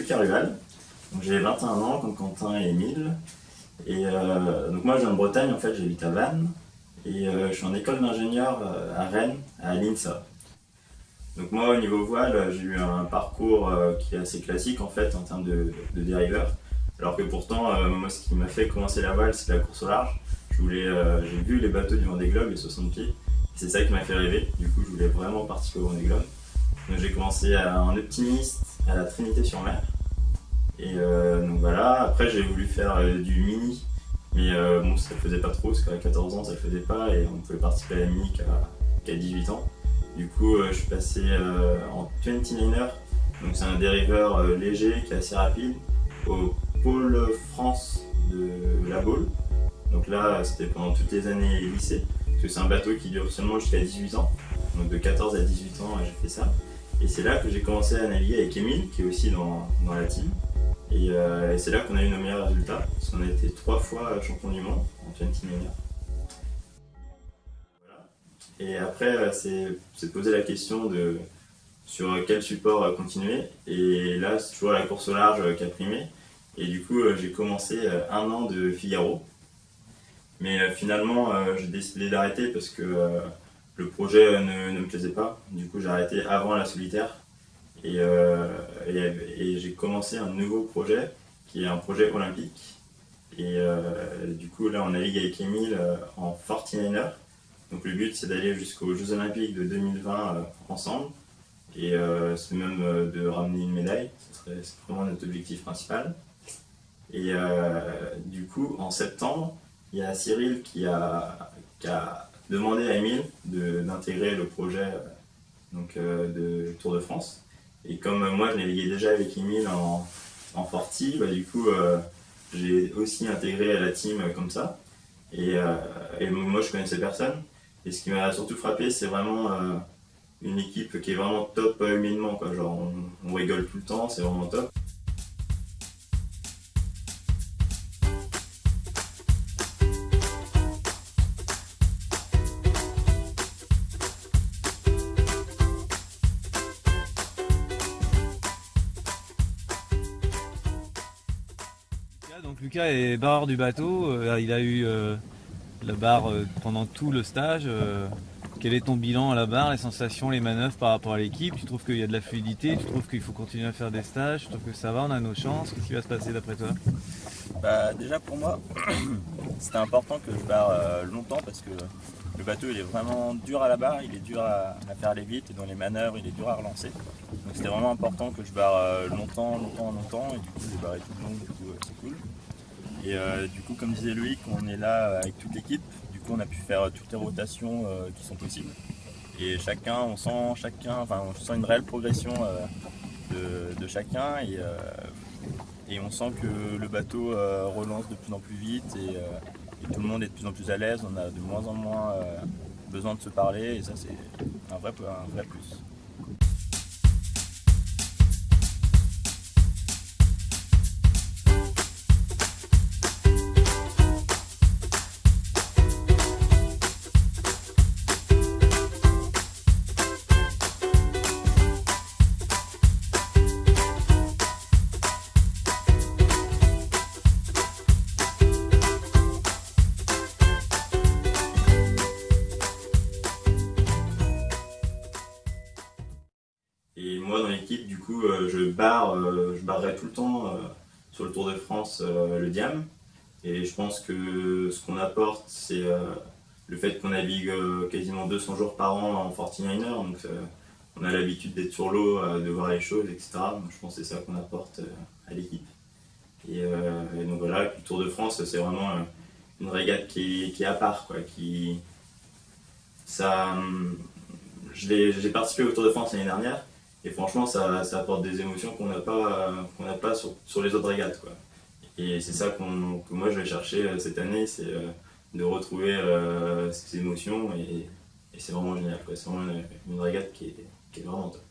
Lucas Rual, j'ai 21 ans comme Quentin et Émile. Et donc moi je viens de Bretagne, en fait j'habite à Vannes et je suis en école d'ingénieur à Rennes, à l'INSA. Donc moi au niveau voile, j'ai eu un parcours qui est assez classique en fait en termes de dériveur. Alors que pourtant, moi ce qui m'a fait commencer la voile, c'est la course au large. J'ai vu les bateaux du Vendée Globe, les 60 pieds, et c'est ça qui m'a fait rêver. Du coup je voulais vraiment participer au Vendée Globe. Donc j'ai commencé en optimiste à la Trinité-sur-Mer. Et donc voilà, après j'ai voulu faire du mini, mais bon ça le faisait pas trop, parce qu'à 14 ans ça le faisait pas et on pouvait participer à la mini qu'à 18 ans. Du coup je suis passé en 29er, donc c'est un dériveur léger qui est assez rapide, au pôle France de La Baule. Donc là c'était pendant toutes les années lycée, parce que c'est un bateau qui dure seulement jusqu'à 18 ans, donc de 14 à 18 ans j'ai fait ça. Et c'est là que j'ai commencé à naviguer avec Émile, qui est aussi dans la team. Et c'est là qu'on a eu nos meilleurs résultats, parce qu'on a été 3 fois champion du monde en 29er. Voilà. Et après, c'est poser la question de sur quel support continuer. Et là, c'est toujours la course au large qui a primé. Et du coup, j'ai commencé 1 an de Figaro. Mais finalement, j'ai décidé d'arrêter parce que le projet ne me plaisait pas. Du coup, j'ai arrêté avant la solitaire. Et j'ai commencé un nouveau projet qui est un projet olympique. Et du coup, là, on navigue avec Émile en 49er. Donc, le but, c'est d'aller jusqu'aux Jeux Olympiques de 2020 ensemble. Et c'est même de ramener une médaille. C'est vraiment notre objectif principal. Et du coup, en septembre, il y a Cyril qui a demandé à Émile d'intégrer le projet de Tour de France. Et comme moi je naviguais déjà avec Émile en Forti, bah, du coup j'ai aussi intégré la team comme ça. Et moi je connaissais personne. Et ce qui m'a surtout frappé, c'est vraiment une équipe qui est vraiment top humainement, quoi. Genre on rigole tout le temps, c'est vraiment top. Donc Lucas est barreur du bateau, il a eu la barre pendant tout le stage. Quel est ton bilan à la barre, les sensations, les manœuvres par rapport à l'équipe? Tu trouves qu'il y a de la fluidité? Tu trouves qu'il faut continuer à faire des stages? Tu trouves que ça va, on a nos chances? Qu'est-ce qui va se passer d'après toi? Déjà pour moi, c'était important que je barre longtemps parce que le bateau il est vraiment dur à la barre, il est dur à faire aller vite et dans les manœuvres il est dur à relancer. Donc c'était vraiment important que je barre longtemps et du coup j'ai barré tout le long, du coup c'est cool. Et du coup comme disait Loïc, on est là avec toute l'équipe, du coup on a pu faire toutes les rotations qui sont possibles. Et on sent une réelle progression de chacun et on sent que le bateau relance de plus en plus vite et tout le monde est de plus en plus à l'aise, on a de moins en moins besoin de se parler et ça c'est un vrai plus. Et moi dans l'équipe, du coup, je barrerai tout le temps sur le Tour de France le Diam. Et je pense que ce qu'on apporte, c'est le fait qu'on navigue quasiment 200 jours par an en 49er. Donc on a l'habitude d'être sur l'eau, de voir les choses, etc. Donc je pense que c'est ça qu'on apporte à l'équipe. Et donc voilà, le Tour de France, c'est vraiment une régate qui est à part, quoi. J'ai participé au Tour de France l'année dernière. Et franchement, ça apporte des émotions qu'on n'a pas sur les autres régates, quoi. Et c'est ça que moi je vais chercher cette année, c'est de retrouver ces émotions et c'est vraiment génial, quoi. C'est vraiment une régate qui est vraiment top.